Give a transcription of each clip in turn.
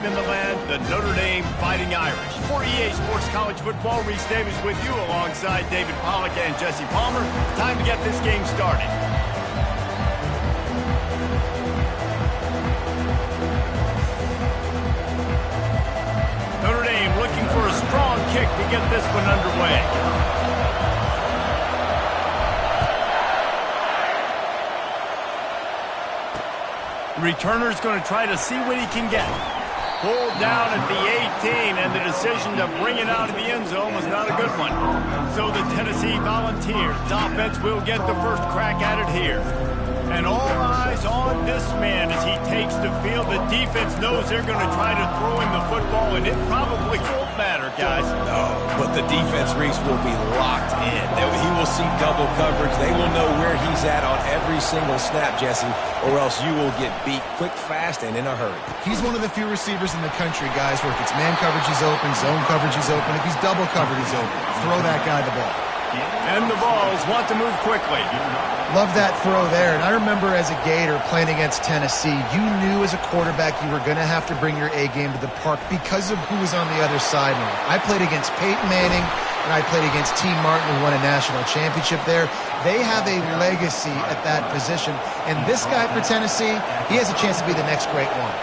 In the land, the Notre Dame Fighting Irish. For EA Sports College Football, Reese Davis with you alongside David Pollack and Jesse Palmer. Time to get this game started. Notre Dame looking for a strong kick to get this one underway. The returner's going to try to see what he can get. Pulled down at the 18, and the decision to bring it out of the end zone was not a good one. So the Tennessee Volunteers offense will get the first crack at it here. And all eyes on this man as he takes the field. The defense knows they're going to try to throw him the football, and it probably won't matter, guys. No, but the defense, Reese, will be locked in. He will see double coverage. They will know where he's at on every single snap, Jesse, or else you will get beat quick, fast, and in a hurry. He's one of the few receivers in the country, guys, where if it's man coverage, he's open, zone coverage, he's open. If he's double covered, he's open. Throw that guy the ball. And the Vols want to move quickly. Love that throw there. And I remember as a Gator playing against Tennessee, you knew as a quarterback you were going to have to bring your A game to the park because of who was on the other sideline. I played against Peyton Manning, and I played against T. Martin, who won a national championship there. They have a legacy at that position. And this guy for Tennessee, he has a chance to be the next great one.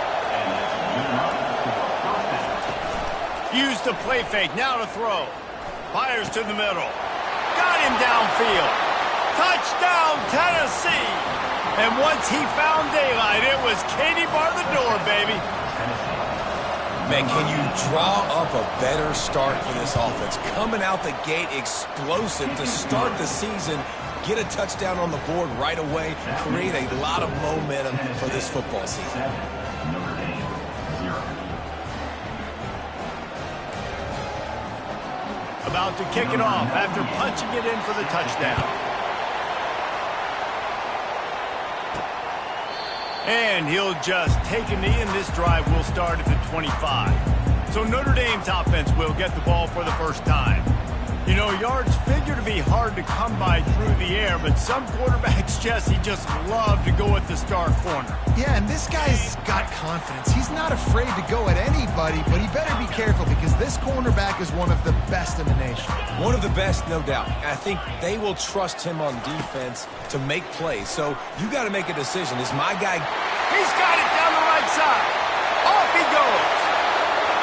Use the play fake. Now to throw. Fires to the middle. Got him downfield. Touchdown, Tennessee. And once he found daylight, it was Katie bar the door, baby. Man, can you draw up a better start for this offense? Coming out the gate explosive to start the season, get a touchdown on the board right away, create a lot of momentum for this football season. About to kick it off after punching it in for the touchdown. And he'll just take a knee, and this drive will start at the 25. So Notre Dame's offense will get the ball for the first time. You know, yards figure to be hard to come by through the air, but some quarterbacks, Jesse, just love to go at the star corner. Yeah, and this guy's got confidence. He's not afraid to go at anybody, but he better be careful because this cornerback is one of the best in the nation. One of the best, no doubt. I think they will trust him on defense to make plays. So you got to make a decision. Is my guy... He's got it down the right side. Off he goes.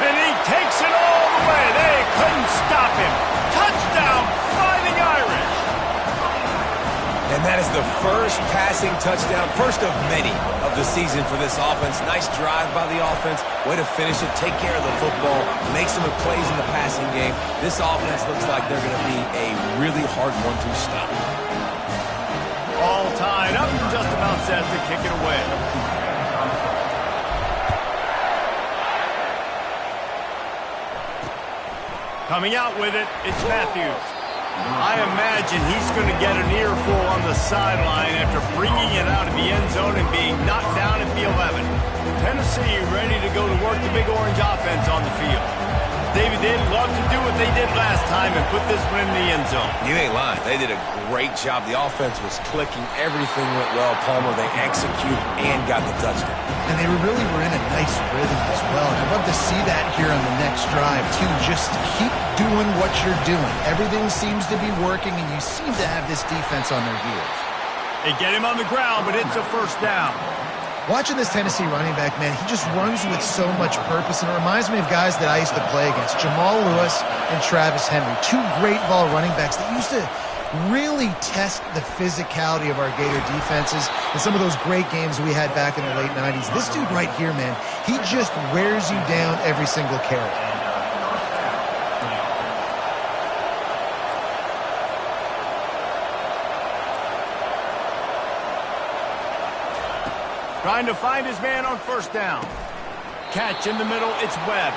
And he takes it all the way. They couldn't stop him. Touchdown, Fighting Irish. And that is the first passing touchdown, first of many of the season for this offense. Nice drive by the offense. Way to finish it, take care of the football, make some plays in the passing game. This offense looks like they're going to be a really hard one to stop. All tied up and just about set to kick it away. Coming out with it, it's Matthews. I imagine he's going to get an earful on the sideline after bringing it out of the end zone and being knocked down at the 11. Tennessee ready to go to work the Big Orange offense on the field. David, they'd love to do what they did last time and put this one in the end zone. You ain't lying. They did a great job. The offense was clicking. Everything went well, Palmer. They executed and got the touchdown. And they really were in a nice rhythm as well. I'd love to see that here on the next drive, too. Just keep doing what you're doing. Everything seems to be working, and you seem to have this defense on their heels. They get him on the ground, but it's a first down. Watching this Tennessee running back, man, he just runs with so much purpose, and it reminds me of guys that I used to play against, Jamal Lewis and Travis Henry, two great ball running backs that used to really test the physicality of our Gator defenses in some of those great games we had back in the late 90s. This dude right here, man, he just wears you down every single carry. Trying to find his man on first down. Catch in the middle, it's Webb.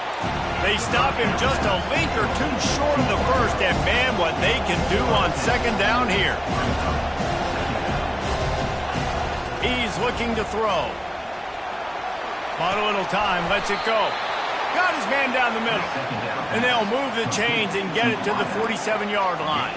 They stop him just a link or two short of the first, and man, what they can do on second down here. He's looking to throw. Bought a little time, lets it go. Got his man down the middle. And they'll move the chains and get it to the 47-yard line.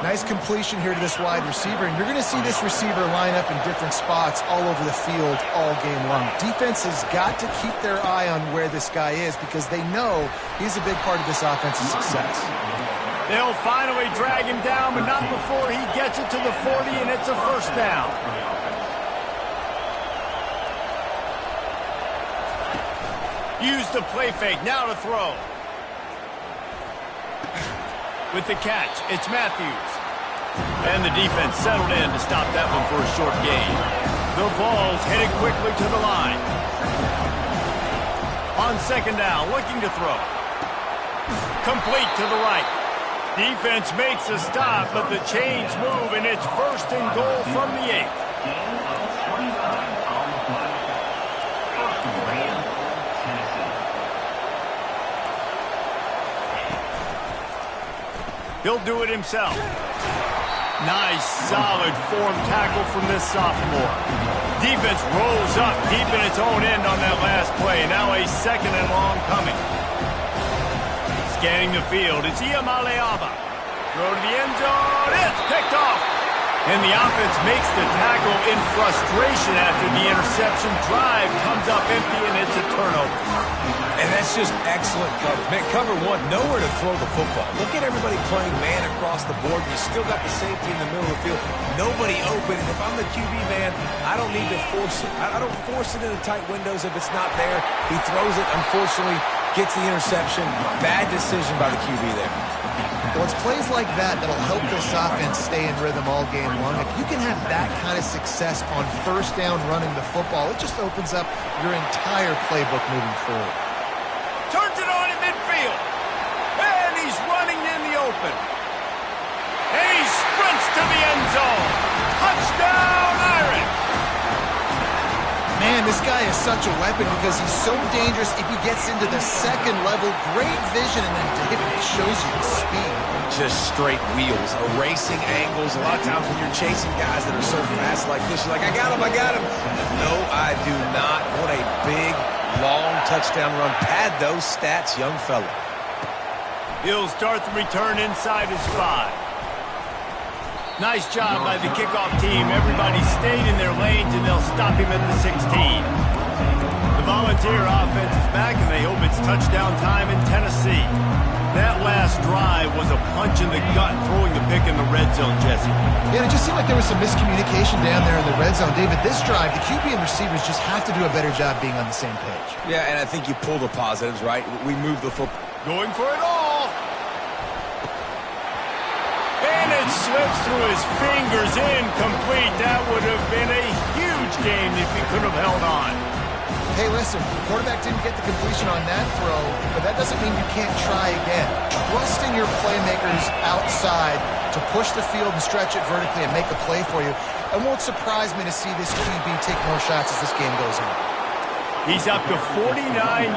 Nice completion here to this wide receiver, and you're going to see this receiver line up in different spots all over the field all game long. Defense has got to keep their eye on where this guy is because they know he's a big part of this offense's success. They'll finally drag him down, but not before he gets it to the 40, and it's a first down. Use the play fake, now to throw. With the catch, it's Matthews. And the defense settled in to stop that one for a short gain. The ball's headed quickly to the line. On second down, looking to throw. Complete to the right. Defense makes a stop, but the chains move, and it's first and goal from the 8. He'll do it himself. Nice, solid form tackle from this sophomore. Defense rolls up deep in its own end on that last play. Now a second and long coming. Scanning the field, it's Iamaleava. Throw to the end zone, it's picked off. And the offense makes the tackle in frustration after the interception. Drive comes up empty, and it's a turnover. And that's just excellent coverage. Man, cover one, nowhere to throw the football. Look at everybody playing man across the board. You still got the safety in the middle of the field. Nobody open. And if I'm the QB, man, I don't need to force it. I don't force it into tight windows if it's not there. He throws it, unfortunately, gets the interception. Bad decision by the QB there. Well, it's plays like that that'll help this offense stay in rhythm all game long. If you can have that kind of success on first down running the football, it just opens up your entire playbook moving forward. Turns it on in midfield. And he's running in the open. And he sprints to the end zone. Touchdown, Irish! Man, this guy is such a weapon because he's so dangerous if he gets into the second level. Great vision, and then David, it shows you the speed. Just straight wheels, erasing angles. A lot of times when you're chasing guys that are so fast like this, you're like, I got him. No, I do not. What a big, long touchdown run. Pad those stats, young fella. He'll start the return inside his 5. Nice job by the kickoff team. Everybody stayed in their lanes, and they'll stop him at the 16. The Volunteer offense is back, and they hope it's touchdown time in Tennessee. That last drive was a punch in the gut, throwing the pick in the red zone, Jesse. Yeah, it just seemed like there was some miscommunication down there in the red zone. David, this drive, the QB and receivers just have to do a better job being on the same page. Yeah, and I think you pull the positives, right? We move the football. Going for it all. And it slips through his fingers, incomplete. That would have been a huge game if he could have held on. Hey, listen, the quarterback didn't get the completion on that throw, but that doesn't mean you can't try again. Trust in your playmakers outside to push the field and stretch it vertically and make a play for you. It won't surprise me to see this QB take more shots as this game goes on. He's up to 49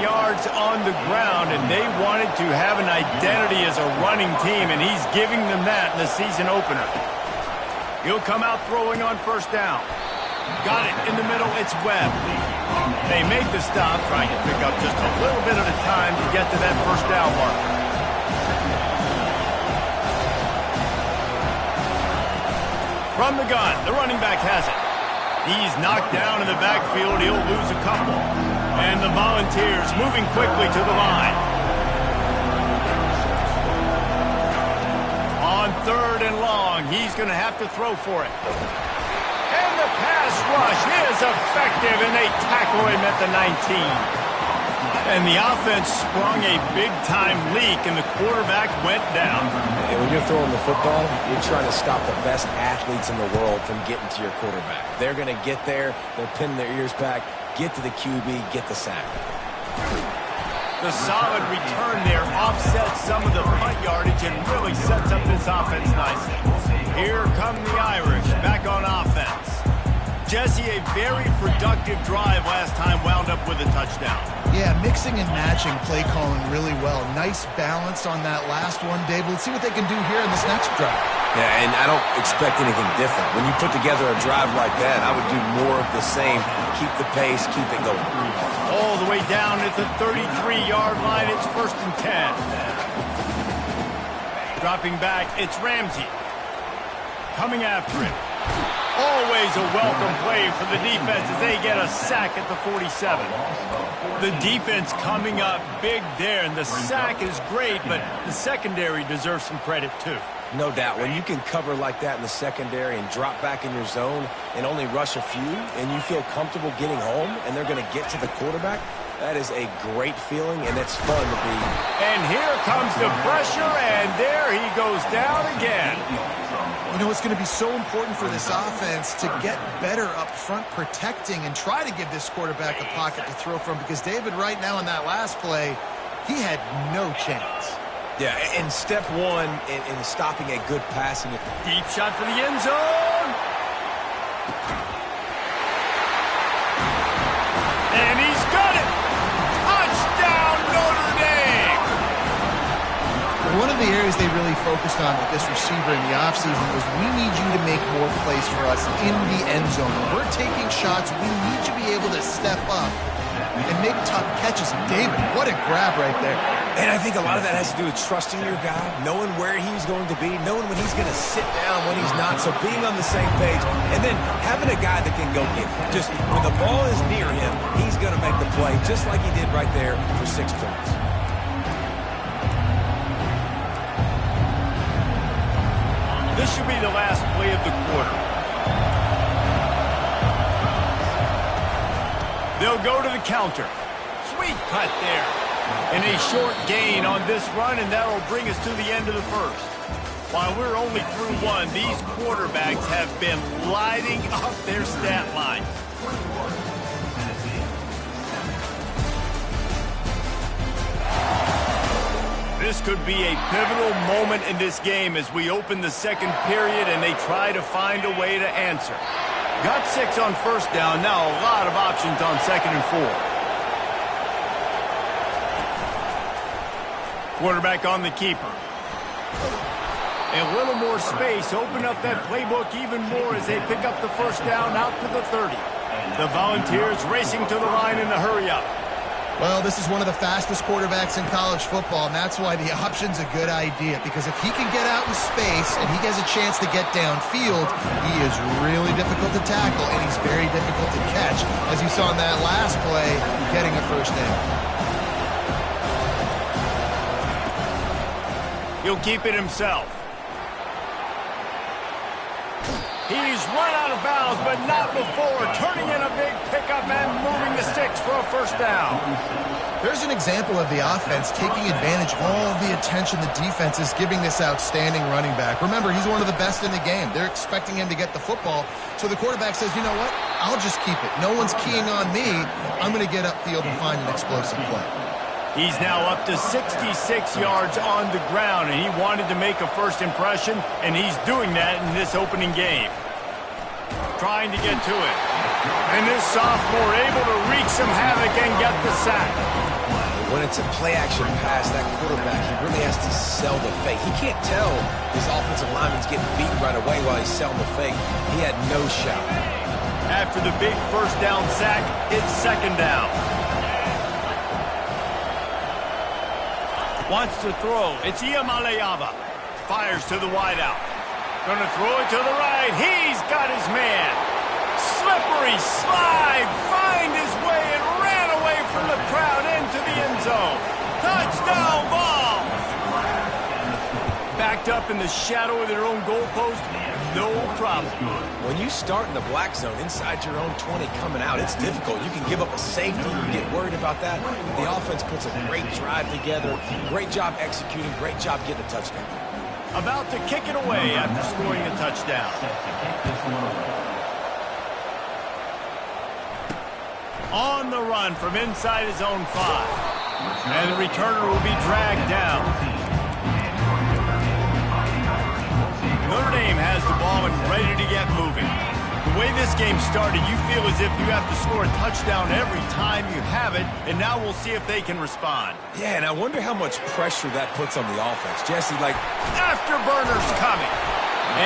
yards on the ground, and they wanted to have an identity as a running team, and he's giving them that in the season opener. He'll come out throwing on first down. Got it in the middle, it's Webb. They make the stop, trying to pick up just a little bit at a time to get to that first down marker. From the gun, the running back has it. He's knocked down in the backfield. He'll lose a couple. And the Volunteers moving quickly to the line. On third and long, he's going to have to throw for it. And the pass rush is effective, and they tackle him at the 19. And the offense sprung a big-time leak, and the quarterback went down. And when you're throwing the football, you're trying to stop the best athletes in the world from getting to your quarterback. They're going to get there. They're pinning their ears back, get to the QB, get the sack. The solid return there offsets some of the punt yardage and really sets up this offense nicely. Here come the Irish back on offense. Jesse, a very productive drive last time, wound up with a touchdown. Yeah, mixing and matching play calling really well. Nice balance on that last one, Dave. Let's see what they can do here in this next drive. Yeah, and I don't expect anything different. When you put together a drive like that, I would do more of the same. Keep the pace, keep it going. All the way down at the 33-yard line, it's 1st and 10. Dropping back, it's Ramsey. coming after it. Always a welcome play for the defense as they get a sack at the 47. The defense coming up big there, and the sack is great, but the secondary deserves some credit too. No doubt. When you can cover like that in the secondary and drop back in your zone and only rush a few, and you feel comfortable getting home, and they're going to get to the quarterback, that is a great feeling, and it's fun to be. And here comes the pressure, and there he goes down again. You know, it's going to be so important for this offense to get better up front protecting and try to give this quarterback a pocket to throw from, because David, right now in that last play, he had no chance. Yeah, and step one in stopping a good passing. Deep shot for the end zone. And he's got it. Touchdown, Notre Dame. One of the areas they really focused on with this receiver in the offseason was, we need you to make more plays for us in the end zone. When we're taking shots, we need you to be able to step up and make tough catches. David, what a grab right there. And I think a lot of that has to do with trusting your guy, knowing where he's going to be, knowing when he's going to sit down, when he's not. So being on the same page, and then having a guy that can go get it. Just when the ball is near him, he's going to make the play, just like he did right there for 6 points. This should be the last play of the quarter. They'll go to the counter. Sweet cut there. And a short gain on this run, and that'll bring us to the end of the first. While we're only through one, these quarterbacks have been lighting up their stat line. This could be a pivotal moment in this game as we open the second period and they try to find a way to answer. Got 6 on first down, now a lot of options on 2nd and 4. Quarterback on the keeper. A little more space, open up that playbook even more as they pick up the first down out to the 30. The Volunteers racing to the line in a hurry up. Well, this is one of the fastest quarterbacks in college football, and that's why the option's a good idea, because if he can get out in space and he has a chance to get downfield, he is really difficult to tackle, and he's very difficult to catch, as you saw in that last play, getting a first down. He'll keep it himself. He's run out of bounds, but not before turning in a big pickup and moving the sticks for a first down. There's an example of the offense taking advantage of all of the attention the defense is giving this outstanding running back. Remember, he's one of the best in the game. They're expecting him to get the football, so the quarterback says, you know what, I'll just keep it. No one's keying on me. I'm going to get upfield and find an explosive play. He's now up to 66 yards on the ground, and he wanted to make a first impression, and he's doing that in this opening game. Trying to get to it. And this sophomore able to wreak some havoc and get the sack. When it's a play-action pass, that quarterback, he really has to sell the fake. He can't tell his offensive lineman's getting beat right away while he's selling the fake. He had no shot. After the big first down sack, it's 2nd down. Wants to throw. It's Iamaleava. Fires to the wideout. Gonna throw it to the right. He's got his man. Slippery slide. Find his way and ran away from the crowd into the end zone. Touchdown ball. Backed up in the shadow of their own goalpost. No problem. When you start in the black zone inside your own 20 coming out, it's difficult. You can give up a safety. You get worried about that. The offense puts a great drive together. Great job executing. Great job getting a touchdown. About to kick it away after scoring a touchdown. On the run from inside his own 5. And the returner will be dragged down. Notre Dame has the ball and ready to get moving. The way this game started, you feel as if you have to score a touchdown every time you have it, and now we'll see if they can respond. Yeah, and I wonder how much pressure that puts on the offense. Jesse, like, afterburner's coming.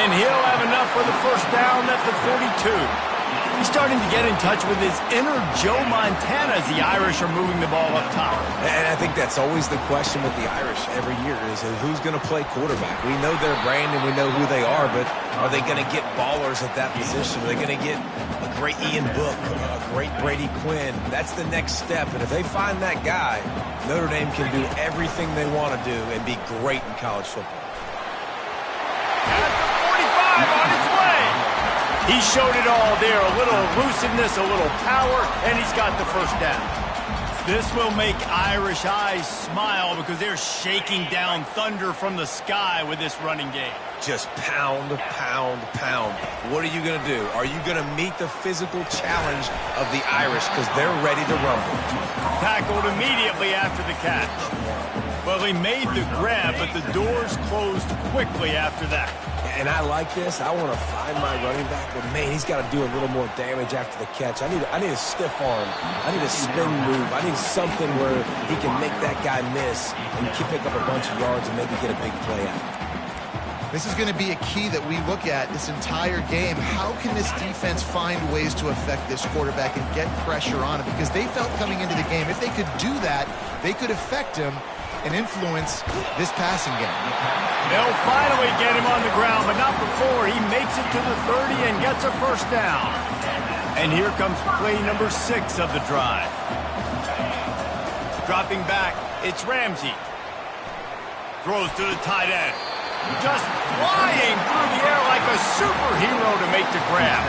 And he'll have enough for the first down at the 42. He's starting to get in touch with his inner Joe Montana as the Irish are moving the ball up top. And I think that's always the question with the Irish every year is who's going to play quarterback. We know their brand and we know who they are, but are they going to get ballers at that position? Are they going to get a great Ian Book, a great Brady Quinn? That's the next step. And if they find that guy, Notre Dame can do everything they want to do and be great in college football. At the 45 on its way. He showed it all there, a little elusiveness, a little power, and he's got the first down. This will make Irish eyes smile because they're shaking down thunder from the sky with this running game. Just pound, pound, pound. What are you going to do? Are you going to meet the physical challenge of the Irish because they're ready to rumble? Tackled immediately after the catch. Well, he made the grab, but the doors closed quickly after that. And I like this. I want to find my running back, but man, he's got to do a little more damage after the catch. I need a stiff arm. I need a spin move. I need something where he can make that guy miss and pick up a bunch of yards and maybe get a big play out. This is going to be a key that we look at this entire game. How can this defense find ways to affect this quarterback and get pressure on him? Because they felt coming into the game, if they could do that, they could affect him and influence this passing game. They'll finally get him on the ground, but not before he makes it to the 30 and gets a first down. And here comes play number 6 of the drive. Dropping back, it's Ramsey. Throws to the tight end. Just flying through the air like a superhero to make the grab.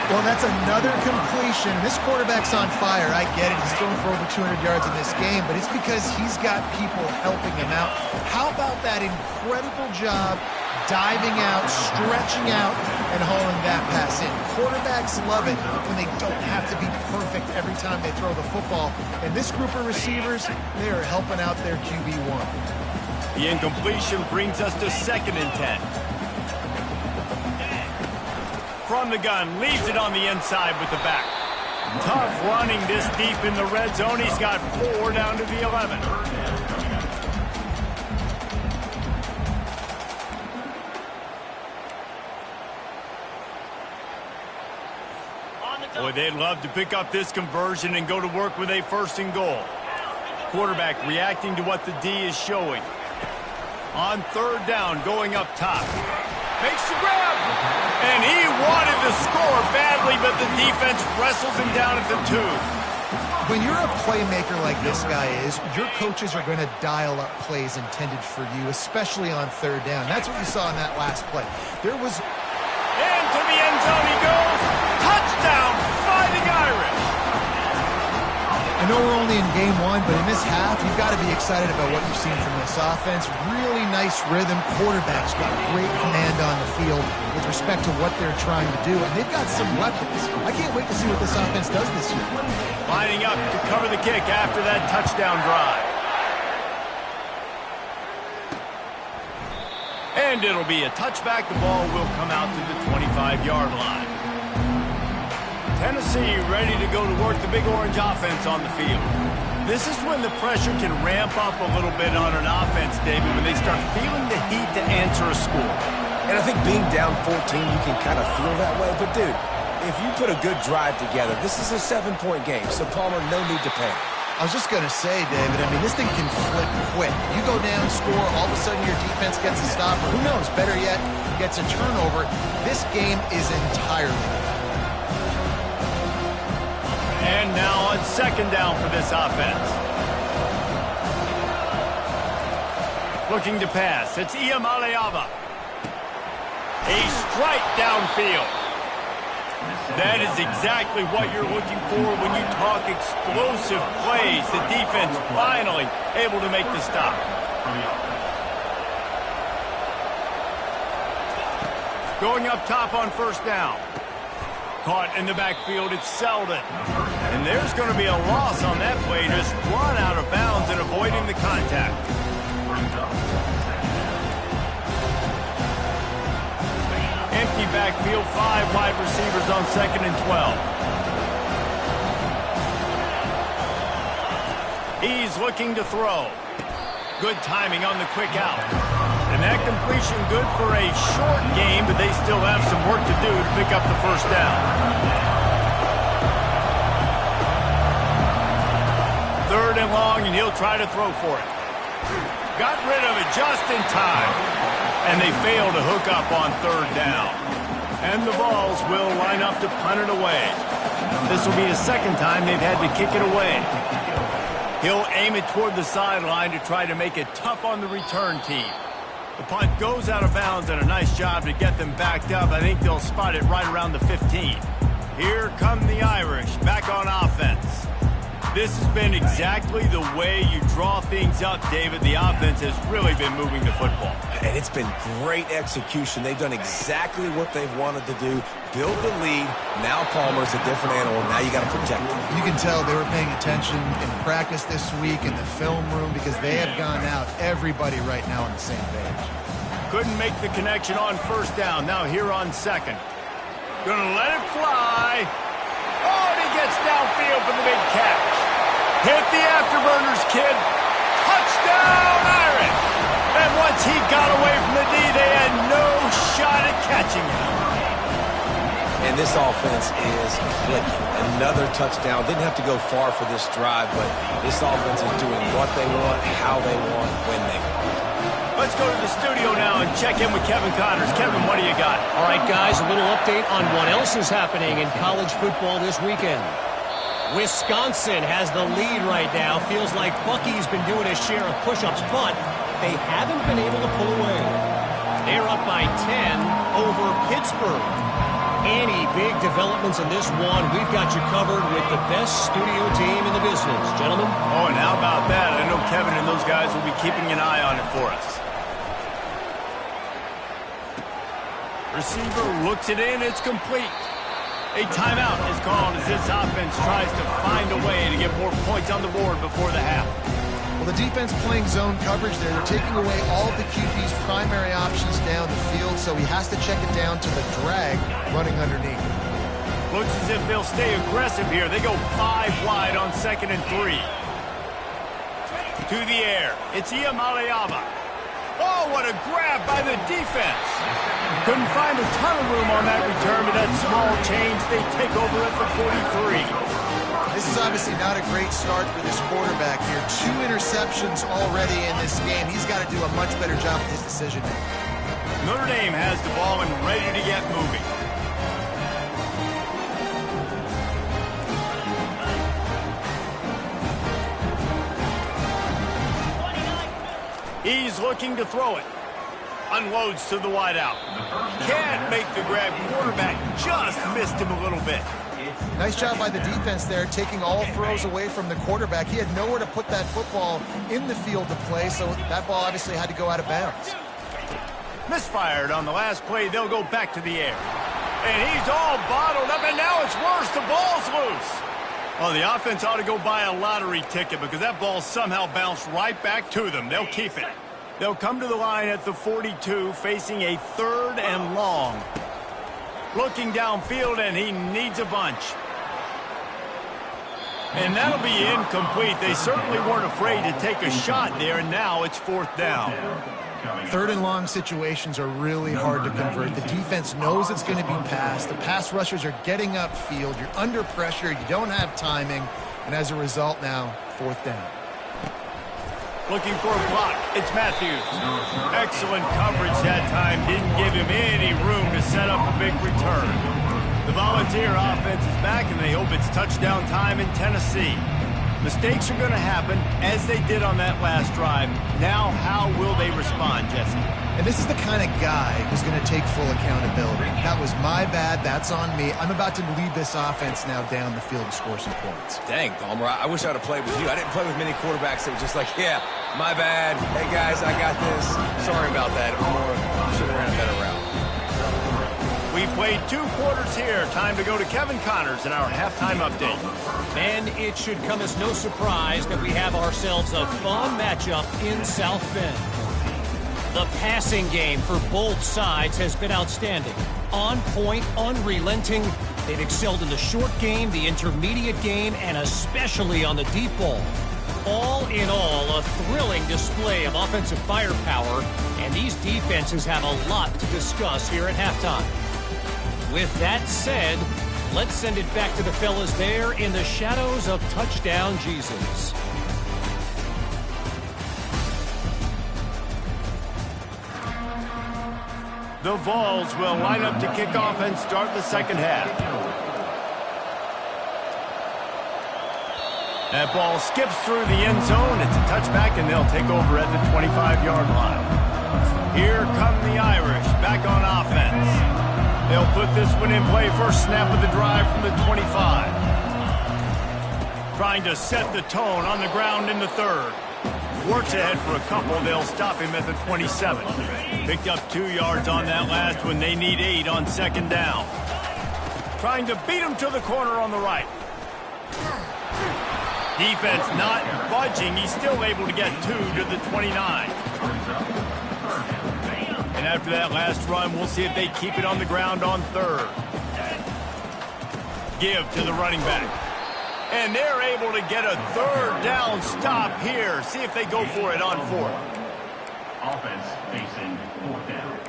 Well, that's another completion. This quarterback's on fire. I get it. He's going for over 200 yards in this game, but it's because he's got people helping him out. How about that incredible job diving out, stretching out, and hauling that pass in? Quarterbacks love it when they don't have to be perfect every time they throw the football. And this group of receivers, they are helping out their QB1. The incompletion brings us to 2nd and 10. From the gun, leaves it on the inside with the back. Tough running this deep in the red zone. He's got 4 down to the 11. Boy, they'd love to pick up this conversion and go to work with a 1st and goal. Quarterback reacting to what the D is showing. On 3rd down, going up top. Makes the grab. And he wanted to score badly, but the defense wrestles him down at the 2. When you're a playmaker like this guy is, your coaches are going to dial up plays intended for you, especially on 3rd down. That's what you saw in that last play. There was... Into the end zone he goes. Touchdown, Fighting Irish. I know we're only in game 1, but in this half, you've got to be excited about what you've seen from this offense. Really nice rhythm. Quarterback's got great command on the field with respect to what they're trying to do, and they've got some weapons. I can't wait to see what this offense does this year. Lining up to cover the kick after that touchdown drive. And it'll be a touchback. The ball will come out to the 25-yard line. Tennessee ready to go to work the Big Orange offense on the field. This is when the pressure can ramp up a little bit on an offense, David, when they start feeling the heat to answer a score. And I think being down 14, you can kind of feel that way. But, dude, if you put a good drive together, this is a 7-point game. So, Palmer, no need to panic. I was just going to say, David, I mean, this thing can flip quick. You go down, score, all of a sudden your defense gets a stop, or who knows, better yet, gets a turnover. This game is entirely different. And now on 2nd down for this offense. Looking to pass. It's Iamaleava. A strike downfield. That is exactly what you're looking for when you talk explosive plays. The defense finally able to make the stop. Going up top on 1st down. Caught in the backfield, it's Selden. And there's going to be a loss on that play. Just run out of bounds and avoiding the contact. Empty backfield, 5 wide receivers on 2nd and 12. He's looking to throw. Good timing on the quick out. And that completion good for a short game, but they still have some work to do to pick up the 1st down. 3rd and long, and he'll try to throw for it. Got rid of it just in time. And they fail to hook up on 3rd down. And the Vols will line up to punt it away. This will be the 2nd time they've had to kick it away. He'll aim it toward the sideline to try to make it tough on the return team. The punt goes out of bounds, and a nice job to get them backed up. I think they'll spot it right around the 15. Here come the Irish back on offense. This has been exactly the way you draw things up, David. The offense has really been moving the football. And it's been great execution. They've done exactly what they've wanted to do. Build the lead. Now Palmer's a different animal. Now you got to protect him. You can tell they were paying attention in practice this week in the film room because they have gone out, everybody right now on the same page. Couldn't make the connection on 1st down. Now here on 2nd. Gonna let it fly. Oh, and he gets downfield for the big catch. Hit the afterburners, kid. Touchdown, Irish. And once he got away from the D, they had no shot at catching him. And this offense is clicking. Another touchdown. Didn't have to go far for this drive, but this offense is doing what they want, how they want, when they want. Let's go to the studio now and check in with Kevin Connors. Kevin, what do you got? All right, guys, a little update on what else is happening in college football this weekend. Wisconsin has the lead right now. Feels like Bucky's been doing his share of push-ups, but they haven't been able to pull away. They're up by 10 over Pittsburgh. Any big developments in this one, we've got you covered with the best studio team in the business. Gentlemen? Oh, and how about that? I know Kevin and those guys will be keeping an eye on it for us. Receiver looks it in. It's complete. A timeout is called as this offense tries to find a way to get more points on the board before the half. Well, the defense playing zone coverage there. They're taking away all of the QB's primary options down the field, so he has to check it down to the drag running underneath. Looks as if they'll stay aggressive here. They go 5 wide on 2nd and 3. To the air. It's Iamaleava. Oh, what a grab by the defense. Couldn't find a ton of room on that return, but that small change, they take over at the 43. This is obviously not a great start for this quarterback here. 2 interceptions already in this game. He's got to do a much better job with his decision making. Notre Dame has the ball and ready to get moving. He's looking to throw it. Unloads to the wideout. Can't make the grab. Quarterback just missed him a little bit. Nice job by the defense there, taking all throws away from the quarterback. He had nowhere to put that football in the field to play, so that ball obviously had to go out of bounds. Misfired on the last play. They'll go back to the air. And he's all bottled up, and now it's worse. The ball's loose. Well, the offense ought to go buy a lottery ticket because that ball somehow bounced right back to them. They'll keep it. They'll come to the line at the 42, facing a 3rd and long. Looking downfield, and he needs a bunch. And that'll be incomplete. They certainly weren't afraid to take a shot there, and now it's 4th down. 3rd and long situations are really hard to convert. The defense knows it's going to be passed. The pass rushers are getting upfield. You're under pressure. You don't have timing. And as a result now, 4th down. Looking for a block. It's Matthews. Excellent coverage that time. Didn't give him any room to set up a big return. The Volunteer offense is back, and they hope it's touchdown time in Tennessee. Mistakes are going to happen, as they did on that last drive. Now, how will they respond, Jesse? And this is the kind of guy who's going to take full accountability. That was my bad. That's on me. I'm about to lead this offense now down the field and score some points. Dang, Palmer, I wish I would have played with you. I didn't play with many quarterbacks that were just like, yeah, my bad. Hey, guys, I got this. Sorry about that. Should have ran a better route. We played 2 quarters here. Time to go to Kevin Connors in our halftime update. And it should come as no surprise that we have ourselves a fun matchup in South Bend. The passing game for both sides has been outstanding. On point, unrelenting. They've excelled in the short game, the intermediate game, and especially on the deep ball. All in all, a thrilling display of offensive firepower, and these defenses have a lot to discuss here at halftime. With that said, let's send it back to the fellas there in the shadows of Touchdown Jesus. The Vols will line up to kick off and start the second half. That ball skips through the end zone. It's a touchback, and they'll take over at the 25-yard line. Here come the Irish back on offense. They'll put this one in play first snap of the drive from the 25. Trying to set the tone on the ground in the third. Works ahead for a couple. They'll stop him at the 27. Picked up 2 yards on that last one. They need 8 on second down. Trying to beat him to the corner on the right. Defense not budging. He's still able to get 2 to the 29. And after that last run, we'll see if they keep it on the ground on third. Give to the running back. And they're able to get a third down stop here. See if they go for it on fourth. Offense facing fourth down.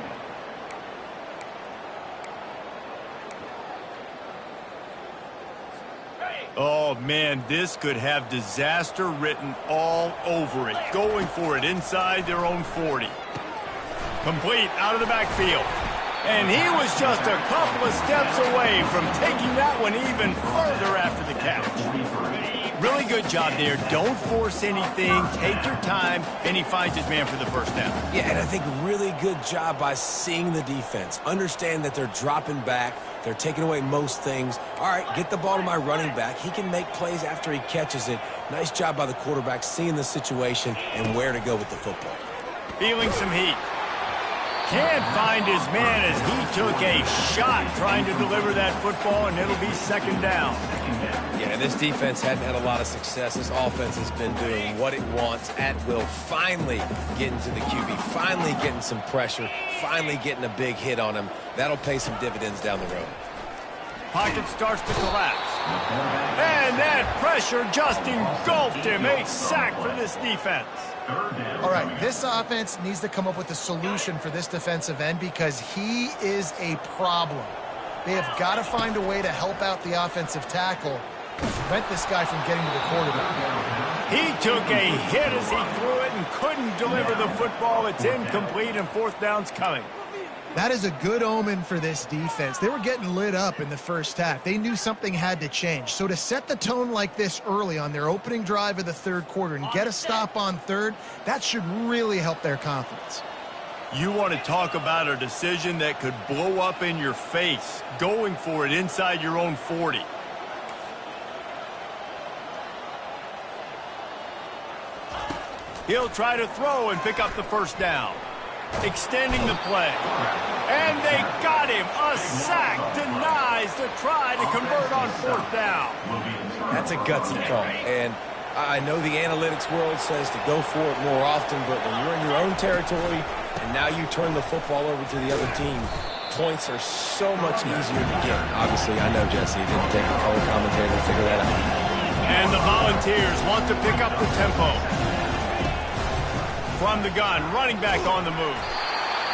Oh, man, this could have disaster written all over it. Going for it inside their own 40. Complete out of the backfield. And he was just a couple of steps away from taking that one even further after the catch. Really good job there. Don't force anything. Take your time, and he finds his man for the first down. Yeah, and I think really good job by seeing the defense. Understand that they're dropping back. They're taking away most things. All right, get the ball to my running back. He can make plays after he catches it. Nice job by the quarterback seeing the situation and where to go with the football. Feeling some heat. Can't find his man as he took a shot trying to deliver that football, and it'll be second down. Yeah, this defense hadn't had a lot of success. This offense has been doing what it wants at will. Finally getting to the QB, finally getting some pressure, finally getting a big hit on him. That'll pay some dividends down the road. Pocket starts to collapse. And that pressure just engulfed him. A sack for this defense. All right, this offense needs to come up with a solution for this defensive end because he is a problem. They have got to find a way to help out the offensive tackle and prevent this guy from getting to the quarterback. He took a hit as he threw it and couldn't deliver the football. It's incomplete, and fourth down's coming. That is a good omen for this defense. They were getting lit up in the first half. They knew something had to change. So to set the tone like this early on their opening drive of the third quarter and get a stop on third, that should really help their confidence. You want to talk about a decision that could blow up in your face, going for it inside your own 40. He'll try to throw and pick up the first down. Extending the play. And they got him. A sack denies the try to convert on fourth down. That's a gutsy call. And I know the analytics world says to go for it more often, but when you're in your own territory and now you turn the football over to the other team, points are so much easier to get. Obviously, I know, Jesse, it didn't take a color commentator to figure that out. And the Volunteers want to pick up the tempo. From the gun, running back on the move.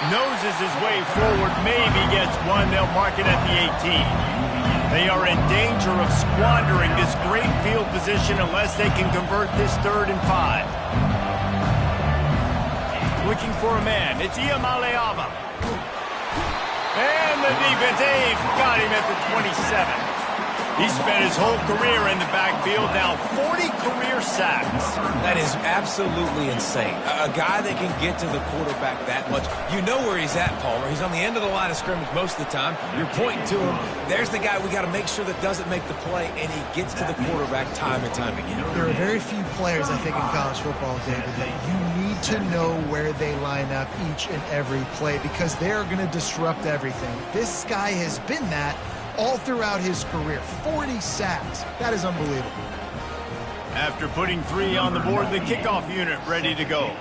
Noses his way forward, maybe gets one. They'll mark it at the 18. They are in danger of squandering this great field position unless they can convert this 3rd and 5. Looking for a man. It's Iamaleava. And the defense, they've got him at the 27. He spent his whole career in the backfield, now 40 career sacks. That is absolutely insane. A guy that can get to the quarterback that much. You know where he's at, Palmer. He's on the end of the line of scrimmage most of the time. You're pointing to him. There's the guy we got to make sure that doesn't make the play, and he gets to the quarterback time and time again. There are very few players, I think, in college football, David, that you need to know where they line up each and every play because they're going to disrupt everything. This guy has been that all throughout his career. 40 sacks. That is unbelievable. After putting 3 on the board, the kickoff unit ready to go.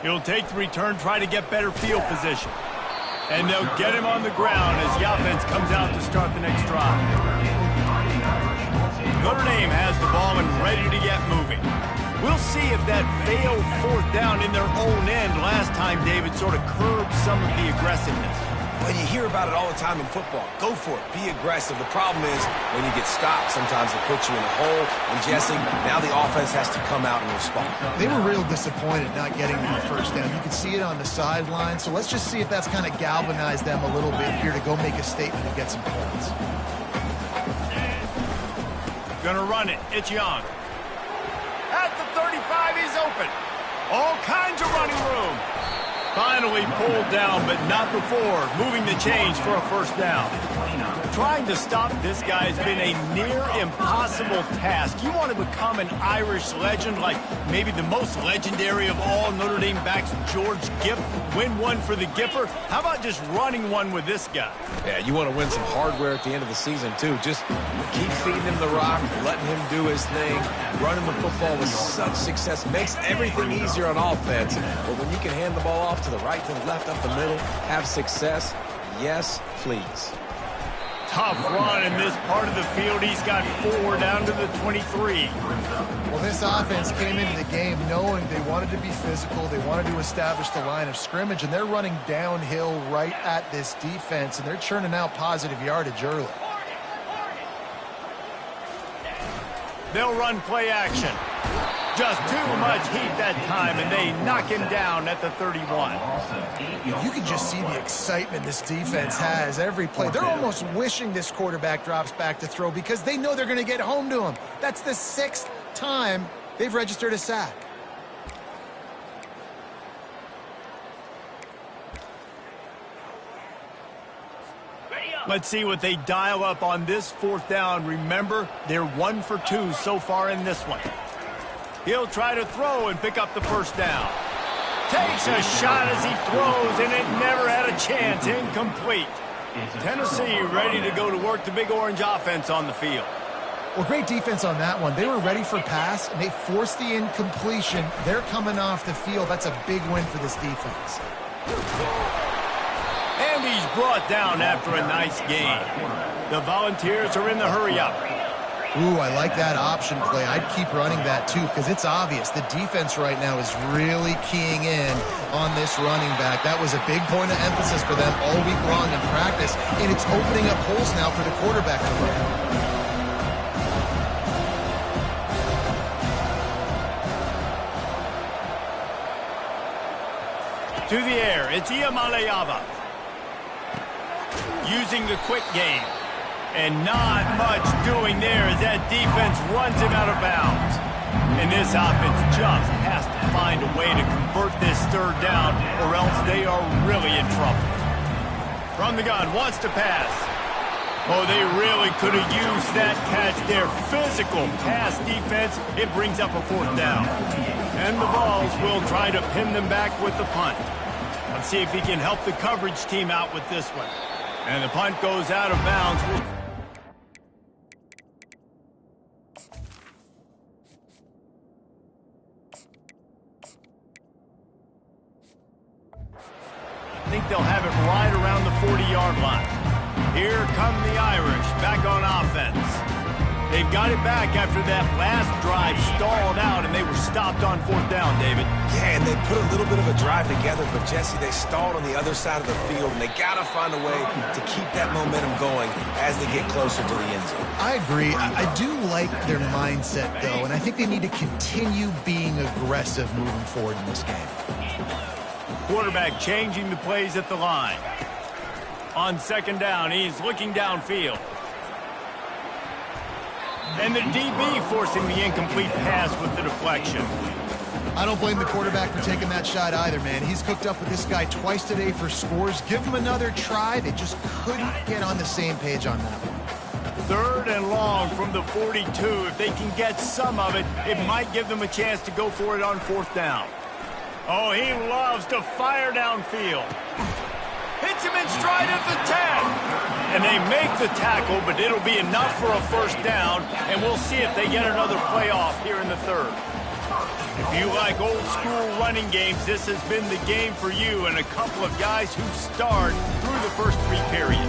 He'll take the return, try to get better field position. And they'll get him on the ground as the offense comes out to start the next drive. Notre Dame has the ball and ready to get moving. We'll see if that failed fourth down in their own end last time, David, sort of curbed some of the aggressiveness. Well, you hear about it all the time in football. Go for it. Be aggressive. The problem is when you get stopped, sometimes it puts you in a hole. And, Jesse, now the offense has to come out and respond. They were real disappointed not getting the first down. You could see it on the sideline. So let's just see if that's kind of galvanized them a little bit here to go make a statement and get some points. Gonna run it. It's Young. At the 35, he's open. All kinds of running room. Finally pulled down, but not before moving the chains for a first down. Trying to stop this guy has been a near impossible task. You want to become an Irish legend, like maybe the most legendary of all Notre Dame backs, George Gipp, win one for the Gipper. How about just running one with this guy? Yeah, you want to win some hardware at the end of the season, too. Just keep feeding him the rock, letting him do his thing. Running the football with such success makes everything easier on offense. But when you can hand the ball off to the right, to the left, up the middle, have success, yes, please. Tough run in this part of the field. He's got 4 down to the 23. Well, this offense came into the game knowing they wanted to be physical. They wanted to establish the line of scrimmage, and they're running downhill right at this defense, and they're churning out positive yardage early. They'll run play action. Just too much heat that time, and they knock him down at the 31. You can just see the excitement this defense has every play. They're almost wishing this quarterback drops back to throw because they know they're going to get home to him. That's the 6th time they've registered a sack. Let's see what they dial up on this 4th down. Remember, they're 1 for 2 so far in this one. He'll try to throw and pick up the first down. Takes a shot as he throws, and it never had a chance. Incomplete. Tennessee ready to go to work the Big Orange offense on the field. Well, great defense on that one. They were ready for pass, and they forced the incompletion. They're coming off the field. That's a big win for this defense. And he's brought down after a nice gain. The Volunteers are in the hurry-up. Ooh, I like that option play. I'd keep running that, too, because it's obvious. The defense right now is really keying in on this running back. That was a big point of emphasis for them all week long in practice, and it's opening up holes now for the quarterback to run. To the air, it's Iamaleava. Using the quick game. And not much doing there as that defense runs him out of bounds. And this offense just has to find a way to convert this 3rd down, or else they are really in trouble. From the gun, wants to pass. Oh, they really could have used that catch there. Physical pass defense. It brings up a 4th down. And the Vols will try to pin them back with the punt. Let's see if he can help the coverage team out with this one. And the punt goes out of bounds. I think they'll have it right around the 40-yard line. Here come the Irish back on offense. They've got it back after that last drive stalled out, and they were stopped on 4th down, David. Yeah, and they put a little bit of a drive together, but, Jesse, they stalled on the other side of the field, and they got to find a way to keep that momentum going as they get closer to the end zone. I agree. I do like their mindset, though, and I think they need to continue being aggressive moving forward in this game. Quarterback changing the plays at the line. On 2nd down, he's looking downfield. And the DB forcing the incomplete pass with the deflection. I don't blame the quarterback for taking that shot either, man. He's cooked up with this guy twice today for scores. Give him another try. They just couldn't get on the same page on that one. 3rd and long from the 42. If they can get some of it, it might give them a chance to go for it on 4th down. Oh, he loves to fire downfield. Hits him in stride at the 10. And they make the tackle, but it'll be enough for a 1st down, and we'll see if they get another playoff here in the 3rd. If you like old school running games, this has been the game for you and a couple of guys who starred through the first 3 periods.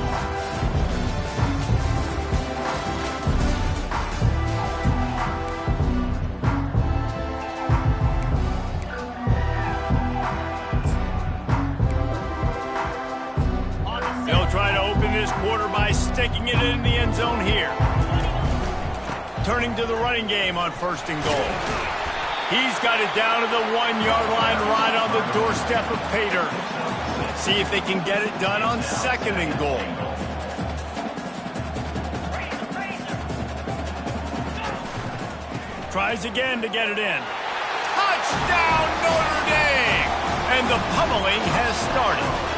making it in the end zone here. Turning to the running game on 1st and goal. He's got it down to the 1-yard line right on the doorstep of Pater. See if they can get it done on 2nd and goal. Tries again to get it in. Touchdown, Notre Dame! And the pummeling has started.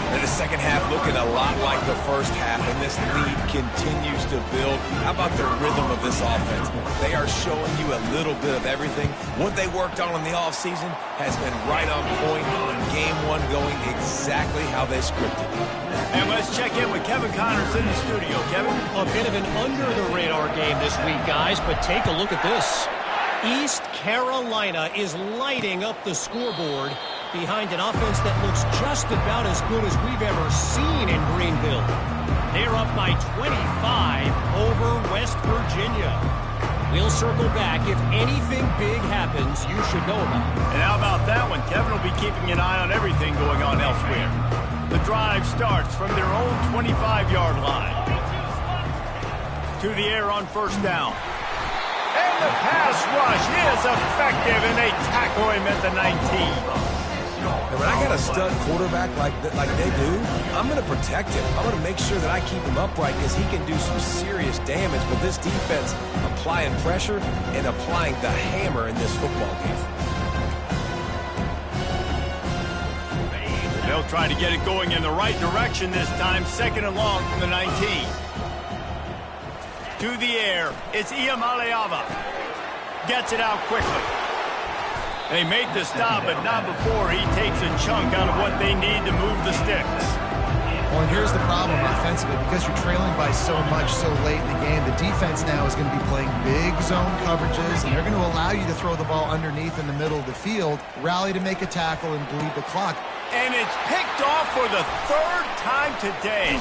And the second half looking a lot like the first half, and this lead continues to build. How about the rhythm of this offense? They are showing you a little bit of everything. What they worked on in the offseason has been right on point, and game one going exactly how they scripted it. And let's check in with Kevin Connors in the studio. Kevin? A bit of an under-the-radar game this week, guys, but take a look at this. East Carolina is lighting up the scoreboard behind an offense that looks just about as good as we've ever seen in Greenville. They're up by 25 over West Virginia. We'll circle back. If anything big happens, you should know about it. And how about that one? Kevin will be keeping an eye on everything going on elsewhere. The drive starts from their own 25-yard line. To the air on 1st down. And the pass rush is effective, and they tackle him at the 19. And when I got a stud quarterback like they do, I'm going to protect him. I'm going to make sure that I keep him upright because he can do some serious damage. But this defense applying pressure and applying the hammer in this football game. They'll try to get it going in the right direction this time. 2nd and long from the 19. To the air, it's Iamaleava. Gets it out quickly. They made the stop, but not before he takes a chunk out of what they need to move the sticks. Well, and here's the problem offensively. Because you're trailing by so much so late in the game, the defense now is going to be playing big zone coverages, and they're going to allow you to throw the ball underneath in the middle of the field, rally to make a tackle, and bleed the clock. And it's picked off for the 3rd time today.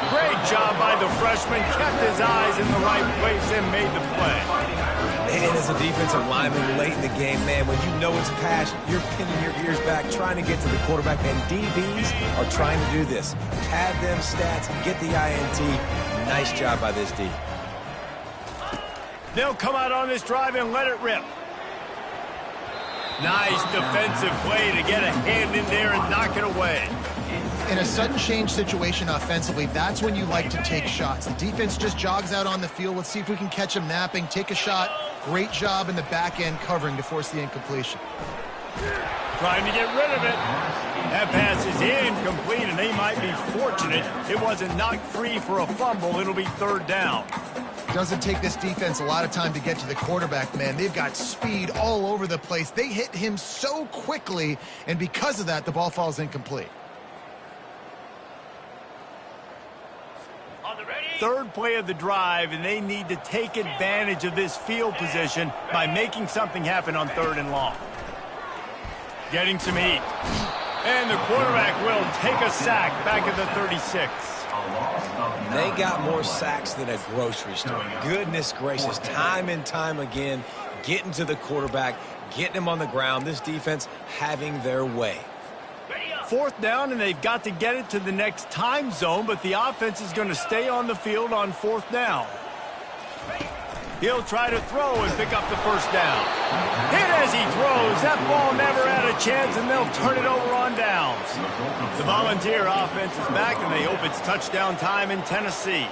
Great job by the freshman. Kept his eyes in the right place and made the play. And as a defensive lineman late in the game, man, when you know it's pass, you're pinning your ears back, trying to get to the quarterback, and DBs are trying to do this. Pad them stats, get the INT. Nice job by this D. They'll come out on this drive and let it rip. Nice defensive play to get a hand in there and knock it away. In a sudden change situation offensively, that's when you like to take shots. The defense just jogs out on the field. Let's see if we can catch them napping. Take a shot. Great job in the back end covering to force the incompletion. Trying to get rid of it. That pass is incomplete, and they might be fortunate it wasn't knocked free for a fumble. It'll be 3rd down. Doesn't take this defense a lot of time to get to the quarterback, man. They've got speed all over the place. They hit him so quickly, and because of that, the ball falls incomplete. 3rd play of the drive, and they need to take advantage of this field position by making something happen on 3rd and long. Getting some heat. And the quarterback will take a sack back at the 36. They got more sacks than a grocery store. Goodness gracious, time and time again, getting to the quarterback, getting him on the ground. This defense having their way. 4th down, and they've got to get it to the next time zone, but the offense is going to stay on the field on 4th down. He'll try to throw and pick up the 1st down. Hit as he throws. That ball never had a chance, and they'll turn it over on downs. The Volunteer offense is back, and they hope it's touchdown time in Tennessee.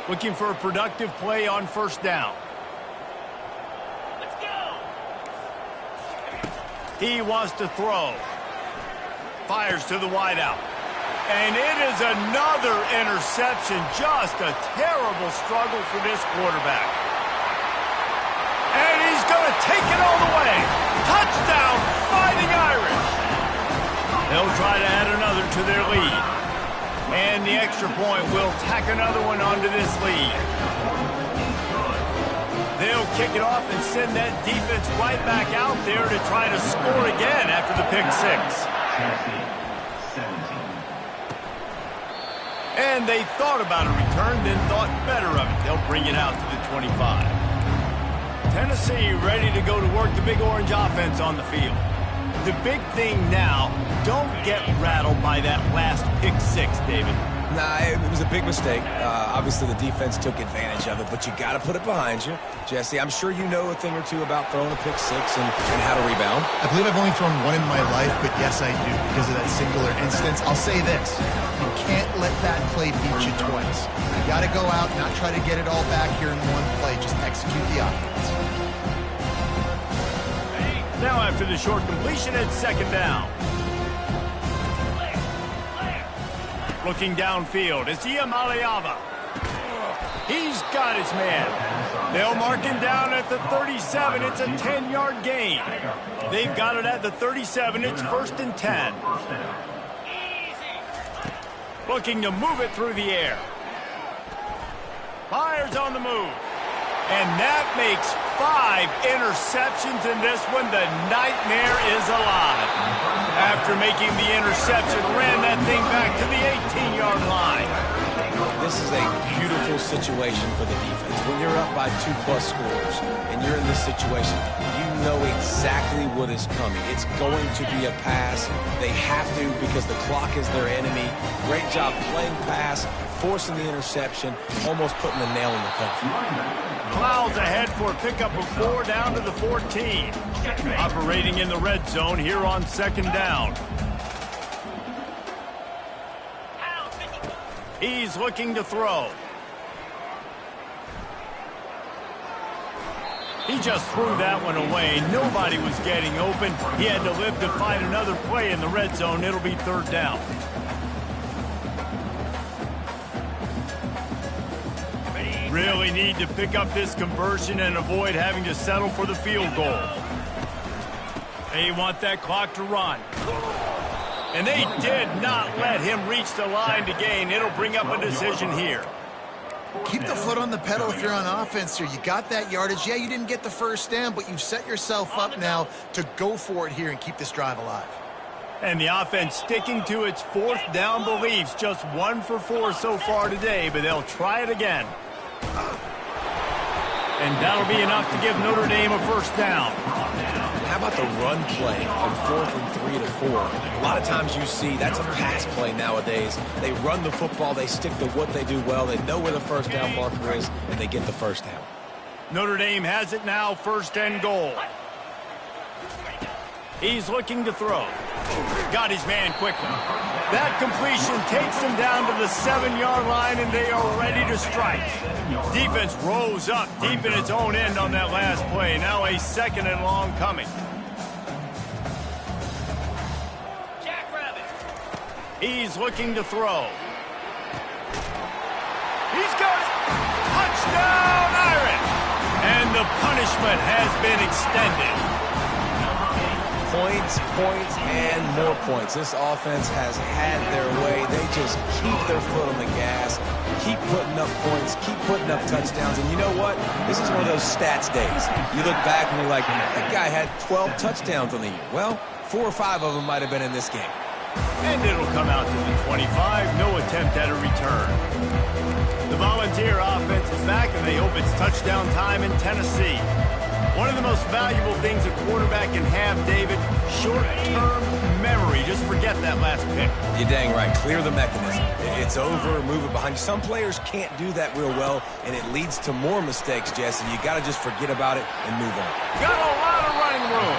Looking for a productive play on 1st down. Let's go. He wants to throw. Fires to the wideout. And it is another interception. Just a terrible struggle for this quarterback. And he's going to take it all the way. Touchdown, Fighting Irish. They'll try to add another to their lead. And the extra point will tack another one onto this lead. They'll kick it off and send that defense right back out there to try to score again after the pick 6. And they thought about a return, then thought better of it. They'll bring it out to the 25. Tennessee ready to go to work the Big Orange offense on the field. The big thing now, don't get rattled by that last pick 6, David. Nah, it was a big mistake. Obviously, the defense took advantage of it, but you got to put it behind you. Jesse, I'm sure you know a thing or two about throwing a pick six and how to rebound. I believe I've only thrown one in my life, but yes, I do because of that singular instance. I'll say this. You can't let that play beat you twice. You got to go out, not try to get it all back here in one play. Just execute the offense. Now after the short completion, it's second down. Looking downfield, it's Iamaleava. He's got his man. They'll mark him down at the 37. It's a 10-yard gain. They've got it at the 37. It's 1st and 10. Looking to move it through the air. Myers on the move. And that makes 5 interceptions in this one. The nightmare is alive. After making the interception, ran that thing back to the 18-yard line. This is a beautiful situation for the defense. When you're up by 2+ scores and you're in this situation, you know exactly what is coming. It's going to be a pass. They have to because the clock is their enemy. Great job playing pass, forcing the interception, almost putting the nail in the coffin. Clouds ahead for a pickup of 4 down to the 14. Operating in the red zone here on second down. He's looking to throw. He just threw that one away. Nobody was getting open. He had to live to fight another play in the red zone. It'll be 3rd down. Really need to pick up this conversion and avoid having to settle for the field goal. They want that clock to run. And they did not let him reach the line to gain. It'll bring up a decision here. Keep the foot on the pedal if you're on offense here. You got that yardage. Yeah, you didn't get the first down, but you've set yourself up now to go for it here and keep this drive alive. And the offense sticking to its 4th down beliefs. Just 1 for 4 so far today, but they'll try it again. And that'll be enough to give Notre Dame a 1st down. How about the run play on 4th and 3 to 4? A lot of times you see that's a pass play nowadays. They run the football, they stick to what they do well, they know where the 1st down marker is, and they get the 1st down. Notre Dame has it now, 1st and goal. He's looking to throw. Got his man quickly. That completion takes them down to the 7-yard line, and they are ready to strike. Defense rose up deep in its own end on that last play. Now a 2nd and long coming. He's looking to throw. He's got it. Touchdown, Irish! And the punishment has been extended. Points, and more points. This offense has had their way. They just keep their foot on the gas, keep putting up points, keep putting up touchdowns. And you know what? This is one of those stats days. You look back and you're like, that guy had 12 touchdowns on the year. Well, 4 or 5 of them might have been in this game. And it'll come out to the 25. No attempt at a return. The Volunteer offense is back, and they hope it's touchdown time in Tennessee. One of the most valuable things a quarterback can have, David, short-term memory. Just forget that last pick. You're dang right. Clear the mechanism. It's over, move it behind you. Some players can't do that real well, and it leads to more mistakes, Jesse. You got to just forget about it and move on. Got a lot of running room.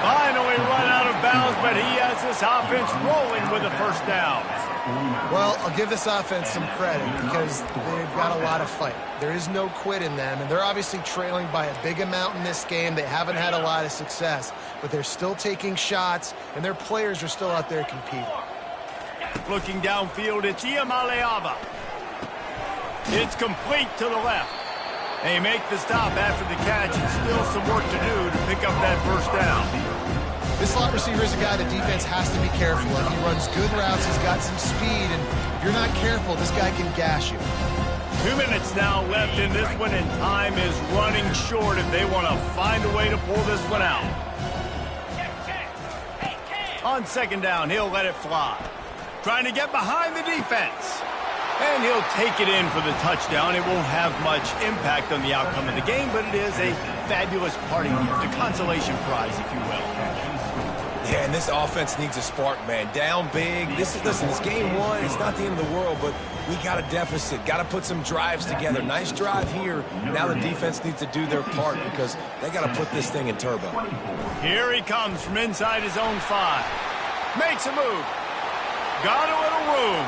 Finally run out of bounds, but he has this offense rolling with a 1st down. Well, I'll give this offense some credit because they've got a lot of fight. There is no quit in them, and they're obviously trailing by a big amount in this game. They haven't had a lot of success, but they're still taking shots, and their players are still out there competing. Looking downfield, it's Iamaleava. It's complete to the left. They make the stop after the catch, and still some work to do to pick up that 1st down. This slot receiver is a guy the defense has to be careful of. He runs good routes, he's got some speed, and if you're not careful, this guy can gash you. 2 minutes now left in this one, and time is running short if they want to find a way to pull this one out. On 2nd down, he'll let it fly. Trying to get behind the defense. And he'll take it in for the touchdown. It won't have much impact on the outcome of the game, but it is a fabulous parting gift, a consolation prize, if you will. Yeah, and this offense needs a spark, man. Down big. Listen, it's game one. It's not the end of the world, but we got a deficit. Got to put some drives together. Nice drive here. Now the defense needs to do their part because they got to put this thing in turbo. Here he comes from inside his own 5. Makes a move. Got a little room.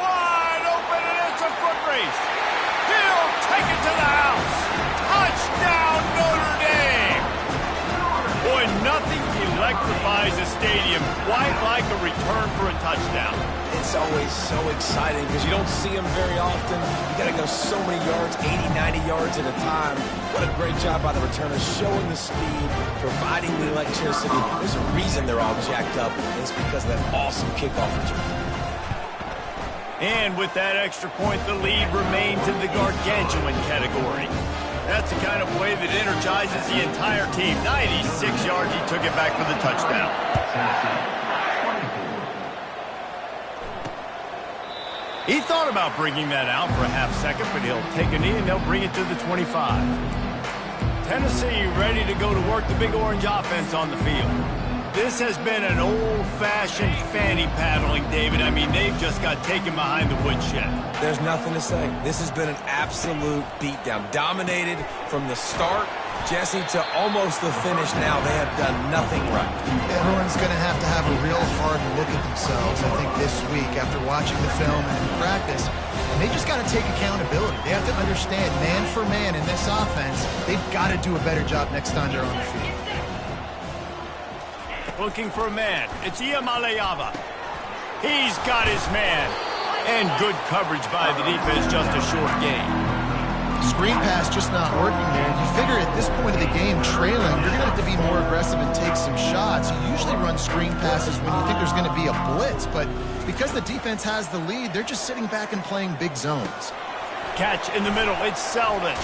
Wide open, and it's a foot race. He'll take it to the house. Touchdown, Notre Dame. Boy, nothing electrifies a stadium quite like a return for a touchdown. It's always so exciting because you don't see them very often. You got to go so many yards, 80, 90 yards at a time. What a great job by the returners, showing the speed, providing the electricity. There's a reason they're all jacked up, and it's because of that awesome kickoff return. And with that extra point, the lead remains in the gargantuan category. That's the kind of play that energizes the entire team. 96 yards, he took it back for the touchdown. He thought about bringing that out for a half second, but he'll take a knee and they'll bring it to the 25. Tennessee ready to go to work the Big Orange offense on the field. This has been an old-fashioned fanny paddling, David. I mean, they've just got taken behind the woodshed. There's nothing to say. This has been an absolute beatdown. Dominated from the start, Jesse, to almost the finish now. They have done nothing right. Everyone's going to have a real hard look at themselves, I think, this week after watching the film and in practice. And they just got to take accountability. They have to understand, man for man in this offense, they've got to do a better job next time they're on the field. Looking for a man. It's Iamaleava. He's got his man. And good coverage by the defense, just a short gain. Screen pass just not working there. You figure at this point of the game, trailing, you're going to have to be more aggressive and take some shots. You usually run screen passes when you think there's going to be a blitz, but because the defense has the lead, they're just sitting back and playing big zones. Catch in the middle. It's Selden.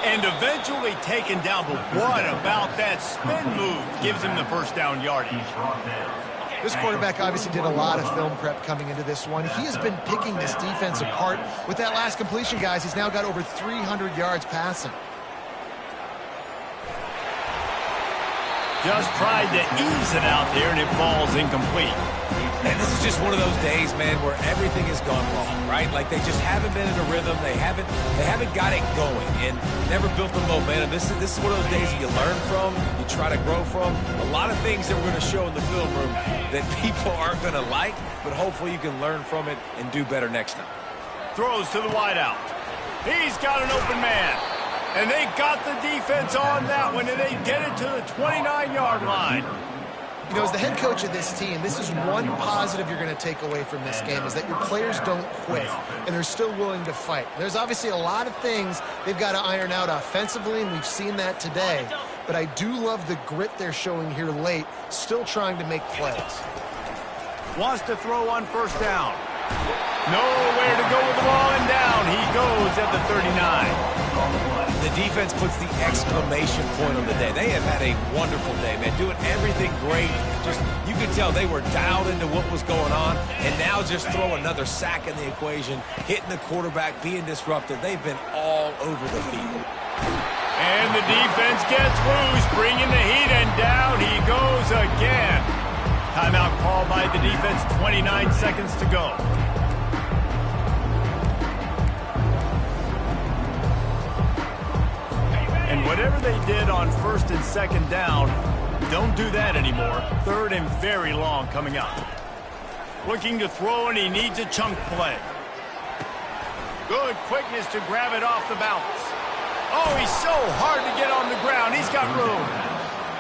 And eventually taken down, but what about that spin move? Gives him the first down yardage. This quarterback obviously did a lot of film prep coming into this one. He has been picking this defense apart. With that last completion, guys, he's now got over 300 yards passing. Just tried to ease it out there, and it falls incomplete. And this is just one of those days, man, where everything has gone wrong, right? Like they just haven't been in a rhythm. They haven't got it going and never built the momentum. This is one of those days that you learn from, you try to grow from. A lot of things that we're going to show in the film room that people aren't going to like, but hopefully you can learn from it and do better next time. Throws to the wideout. He's got an open man. And they got the defense on that one, and they get it to the 29-yard line. You know, as the head coach of this team, this is one positive you're going to take away from this game, is that your players don't quit, and they're still willing to fight. There's obviously a lot of things they've got to iron out offensively, and we've seen that today. But I do love the grit they're showing here late, still trying to make plays. Wants to throw on first down. Nowhere to go with the ball, and down he goes at the 39. The defense puts the exclamation point on the day. They have had a wonderful day, man, doing everything great. Just, you could tell they were dialed into what was going on, and now just throw another sack in the equation, hitting the quarterback, being disruptive. They've been all over the field. And the defense gets loose, bringing the heat, and down he goes again. Timeout called by the defense, 29 seconds to go. And whatever they did on first and second down, don't do that anymore. Third and very long coming up. Looking to throw, and he needs a chunk play. Good quickness to grab it off the bounce. Oh, he's so hard to get on the ground. He's got room.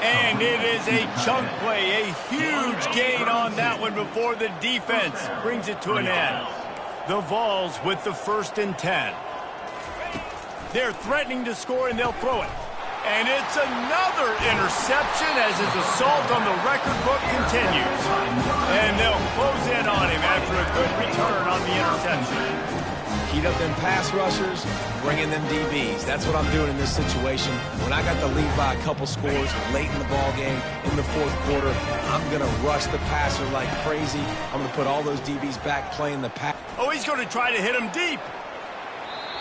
And it is a chunk play, a huge gain on that one before the defense brings it to an end. The Vols with the 1st and 10. They're threatening to score, and they'll throw it. And it's another interception as his assault on the record book continues. And they'll close in on him after a good return on the interception. Heat up them pass rushers, bring in them DBs. That's what I'm doing in this situation. When I got the lead by a couple scores late in the ball game, in the 4th quarter, I'm going to rush the passer like crazy. I'm going to put all those DBs back playing the pass. Oh, he's going to try to hit him deep.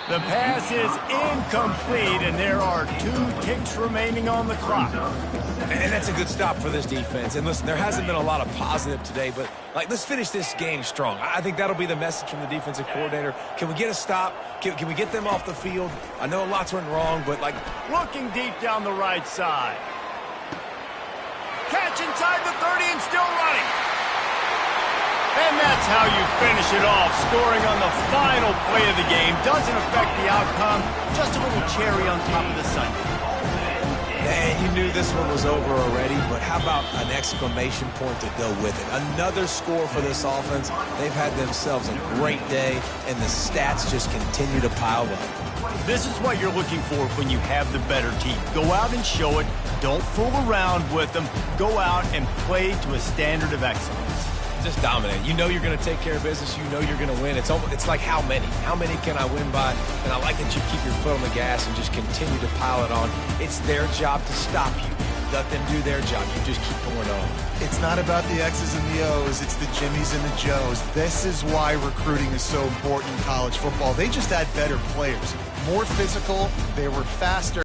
The pass is incomplete, and there are 2 ticks remaining on the clock. And that's a good stop for this defense. And listen, there hasn't been a lot of positive today, but let's finish this game strong. I think that'll be the message from the defensive coordinator. Can we get a stop? Can we get them off the field? I know lots went wrong, but looking deep down the right side. Catch inside the 30 and still running. And that's how you finish it off. Scoring on the final play of the game doesn't affect the outcome. Just a little cherry on top of the sundae. And you knew this one was over already, but how about an exclamation point to go with it? Another score for this offense. They've had themselves a great day, and the stats just continue to pile up. This is what you're looking for when you have the better team. Go out and show it. Don't fool around with them. Go out and play to a standard of excellence. Just dominate. You know you're going to take care of business. You know you're going to win. It's like how many? How many can I win by? And I like that you keep your foot on the gas and just continue to pile it on. It's their job to stop you. Let them do their job. You just keep going on. It's not about the X's and the O's. It's the Jimmies and the Joes. This is why recruiting is so important in college football. They just had better players. More physical. They were faster.